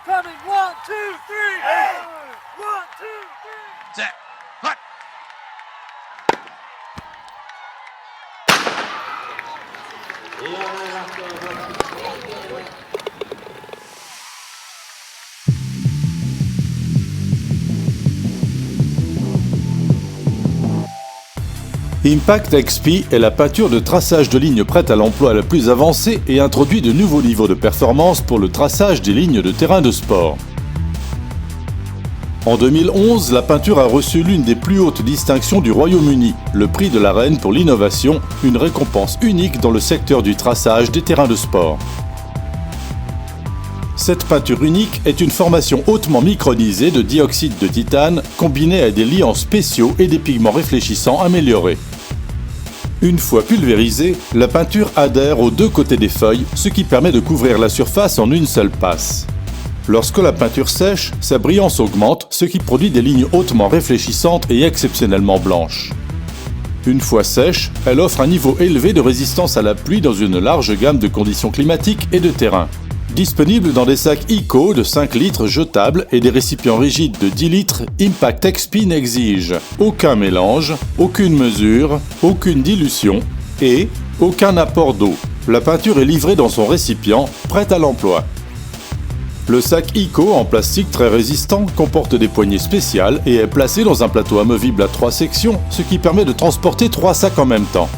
coming. 1, 2, 3. Hey. 1, 2, 3. Set. Hut. Impact XP est la peinture de traçage de lignes prête à l'emploi la plus avancée et introduit de nouveaux niveaux de performance pour le traçage des lignes de terrain de sport. En 2011, la peinture a reçu l'une des plus hautes distinctions du Royaume-Uni, le prix de la Reine pour l'innovation, une récompense unique dans le secteur du traçage des terrains de sport. Cette peinture unique est une formation hautement micronisée de dioxyde de titane combinée à des liants spéciaux et des pigments réfléchissants améliorés. Une fois pulvérisée, la peinture adhère aux deux côtés des feuilles, ce qui permet de couvrir la surface en une seule passe. Lorsque la peinture sèche, sa brillance augmente, ce qui produit des lignes hautement réfléchissantes et exceptionnellement blanches. Une fois sèche, elle offre un niveau élevé de résistance à la pluie dans une large gamme de conditions climatiques et de terrain. Disponible dans des sacs Eco de 5 litres jetables et des récipients rigides de 10 litres, Impact XP n'exige aucun mélange, aucune mesure, aucune dilution et aucun apport d'eau. La peinture est livrée dans son récipient, prête à l'emploi. Le sac Eco en plastique très résistant comporte des poignées spéciales et est placé dans un plateau amovible à 3 sections, ce qui permet de transporter 3 sacs en même temps.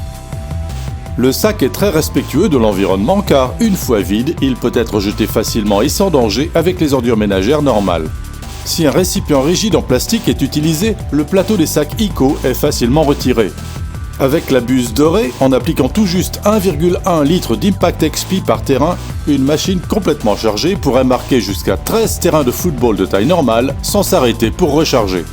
Le sac est très respectueux de l'environnement car, une fois vide, il peut être jeté facilement et sans danger avec les ordures ménagères normales. Si un récipient rigide en plastique est utilisé, le plateau des sacs Eco est facilement retiré. Avec la buse dorée, en appliquant tout juste 1,1 litre d'Impact XP par terrain, une machine complètement chargée pourrait marquer jusqu'à 13 terrains de football de taille normale sans s'arrêter pour recharger.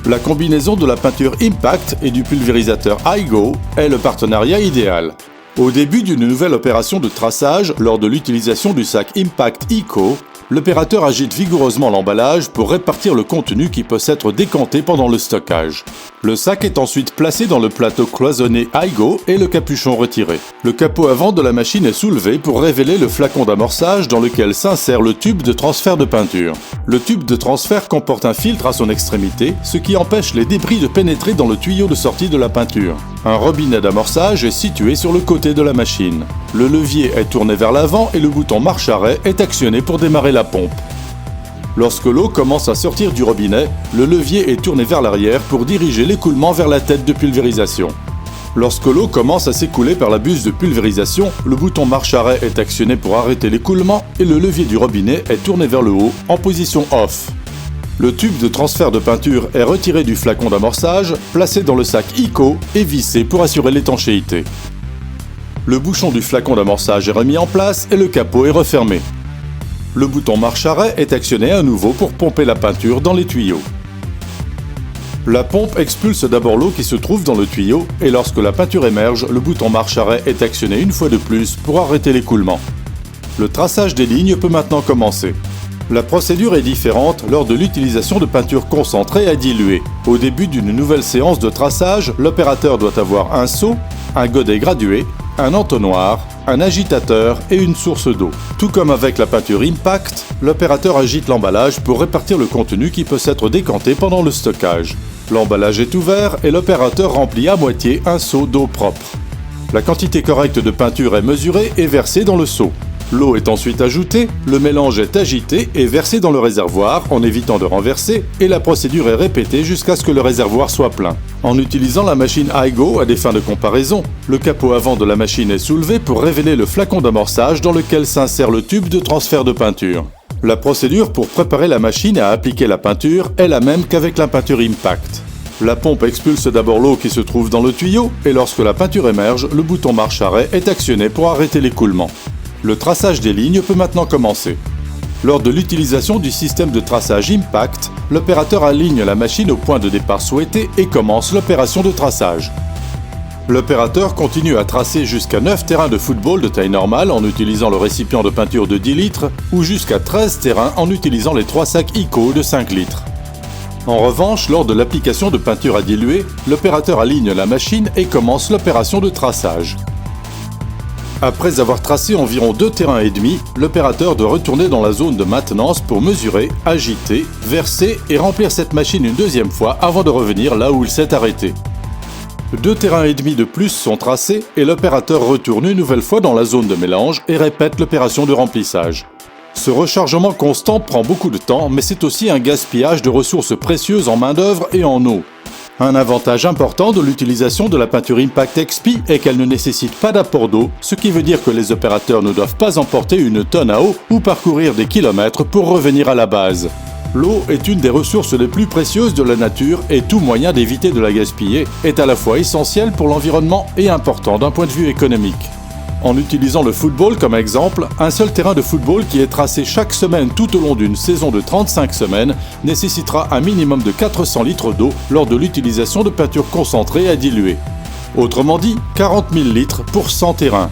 La combinaison de la peinture Impact et du pulvérisateur iGo est le partenariat idéal. Au début d'une nouvelle opération de traçage, lors de l'utilisation du sac Impact Eco, l'opérateur agite vigoureusement l'emballage pour répartir le contenu qui peut s'être décanté pendant le stockage. Le sac est ensuite placé dans le plateau cloisonné iGo et le capuchon retiré. Le capot avant de la machine est soulevé pour révéler le flacon d'amorçage dans lequel s'insère le tube de transfert de peinture. Le tube de transfert comporte un filtre à son extrémité, ce qui empêche les débris de pénétrer dans le tuyau de sortie de la peinture. Un robinet d'amorçage est situé sur le côté de la machine. Le levier est tourné vers l'avant et le bouton marche-arrêt est actionné pour démarrer la pompe. Lorsque l'eau commence à sortir du robinet, le levier est tourné vers l'arrière pour diriger l'écoulement vers la tête de pulvérisation. Lorsque l'eau commence à s'écouler par la buse de pulvérisation, le bouton marche-arrêt est actionné pour arrêter l'écoulement et le levier du robinet est tourné vers le haut en position off. Le tube de transfert de peinture est retiré du flacon d'amorçage, placé dans le sac Eco et vissé pour assurer l'étanchéité. Le bouchon du flacon d'amorçage est remis en place et le capot est refermé. Le bouton marche-arrêt est actionné à nouveau pour pomper la peinture dans les tuyaux. La pompe expulse d'abord l'eau qui se trouve dans le tuyau et lorsque la peinture émerge, le bouton marche-arrêt est actionné une fois de plus pour arrêter l'écoulement. Le traçage des lignes peut maintenant commencer. La procédure est différente lors de l'utilisation de peinture concentrée à diluer. Au début d'une nouvelle séance de traçage, l'opérateur doit avoir un seau, un godet gradué, un entonnoir, un agitateur et une source d'eau. Tout comme avec la peinture Impact, l'opérateur agite l'emballage pour répartir le contenu qui peut s'être décanté pendant le stockage. L'emballage est ouvert et l'opérateur remplit à moitié un seau d'eau propre. La quantité correcte de peinture est mesurée et versée dans le seau. L'eau est ensuite ajoutée, le mélange est agité et versé dans le réservoir en évitant de renverser et la procédure est répétée jusqu'à ce que le réservoir soit plein. En utilisant la machine iGo à des fins de comparaison, le capot avant de la machine est soulevé pour révéler le flacon d'amorçage dans lequel s'insère le tube de transfert de peinture. La procédure pour préparer la machine à appliquer la peinture est la même qu'avec la peinture Impact. La pompe expulse d'abord l'eau qui se trouve dans le tuyau et lorsque la peinture émerge, le bouton marche-arrêt est actionné pour arrêter l'écoulement. Le traçage des lignes peut maintenant commencer. Lors de l'utilisation du système de traçage Impact, l'opérateur aligne la machine au point de départ souhaité et commence l'opération de traçage. L'opérateur continue à tracer jusqu'à 9 terrains de football de taille normale en utilisant le récipient de peinture de 10 litres ou jusqu'à 13 terrains en utilisant les 3 sacs Eco de 5 litres. En revanche, lors de l'application de peinture à diluer, l'opérateur aligne la machine et commence l'opération de traçage. Après avoir tracé environ 2 terrains et demi, l'opérateur doit retourner dans la zone de maintenance pour mesurer, agiter, verser et remplir cette machine une deuxième fois avant de revenir là où il s'est arrêté. 2 terrains et demi de plus sont tracés et l'opérateur retourne une nouvelle fois dans la zone de mélange et répète l'opération de remplissage. Ce rechargement constant prend beaucoup de temps, mais c'est aussi un gaspillage de ressources précieuses en main-d'œuvre et en eau. Un avantage important de l'utilisation de la peinture Impact XP est qu'elle ne nécessite pas d'apport d'eau, ce qui veut dire que les opérateurs ne doivent pas emporter une tonne à eau ou parcourir des kilomètres pour revenir à la base. L'eau est une des ressources les plus précieuses de la nature et tout moyen d'éviter de la gaspiller est à la fois essentiel pour l'environnement et important d'un point de vue économique. En utilisant le football comme exemple, un seul terrain de football qui est tracé chaque semaine tout au long d'une saison de 35 semaines nécessitera un minimum de 400 litres d'eau lors de l'utilisation de peinture concentrée à diluer. Autrement dit, 40 000 litres pour 100 terrains.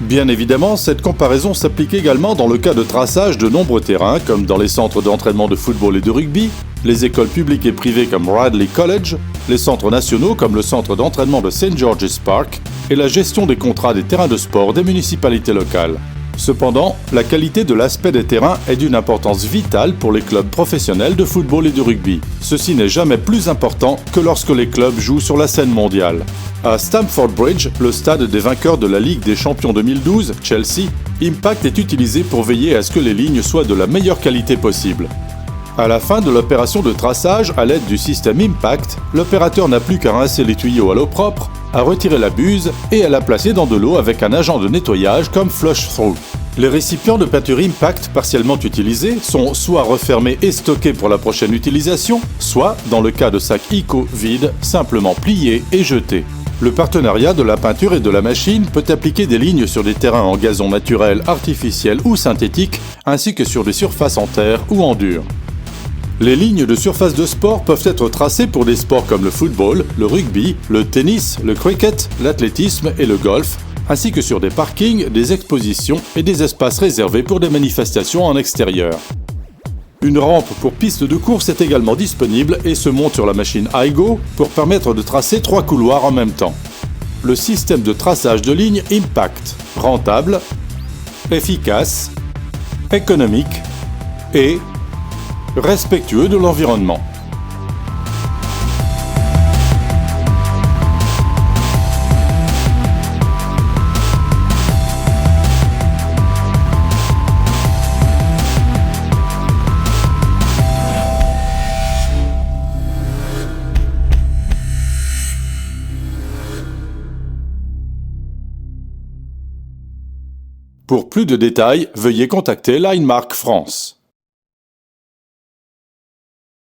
Bien évidemment, cette comparaison s'applique également dans le cas de traçage de nombreux terrains, comme dans les centres d'entraînement de football et de rugby, les écoles publiques et privées comme Radley College, les centres nationaux comme le centre d'entraînement de St. George's Park et la gestion des contrats des terrains de sport des municipalités locales. Cependant, la qualité de l'aspect des terrains est d'une importance vitale pour les clubs professionnels de football et de rugby. Ceci n'est jamais plus important que lorsque les clubs jouent sur la scène mondiale. À Stamford Bridge, le stade des vainqueurs de la Ligue des Champions 2012, Chelsea, Impact est utilisé pour veiller à ce que les lignes soient de la meilleure qualité possible. À la fin de l'opération de traçage à l'aide du système Impact, l'opérateur n'a plus qu'à rincer les tuyaux à l'eau propre, à retirer la buse et à la placer dans de l'eau avec un agent de nettoyage comme Flush Through. Les récipients de peinture Impact partiellement utilisés sont soit refermés et stockés pour la prochaine utilisation, soit, dans le cas de sacs ICO vides, simplement pliés et jetés. Le partenariat de la peinture et de la machine peut appliquer des lignes sur des terrains en gazon naturel, artificiel ou synthétique, ainsi que sur des surfaces en terre ou en dur. Les lignes de surface de sport peuvent être tracées pour des sports comme le football, le rugby, le tennis, le cricket, l'athlétisme et le golf, ainsi que sur des parkings, des expositions et des espaces réservés pour des manifestations en extérieur. Une rampe pour piste de course est également disponible et se monte sur la machine iGo pour permettre de tracer 3 couloirs en même temps. Le système de traçage de lignes Impact, rentable, efficace, économique et respectueux de l'environnement. Pour plus de détails, veuillez contacter Linemark France.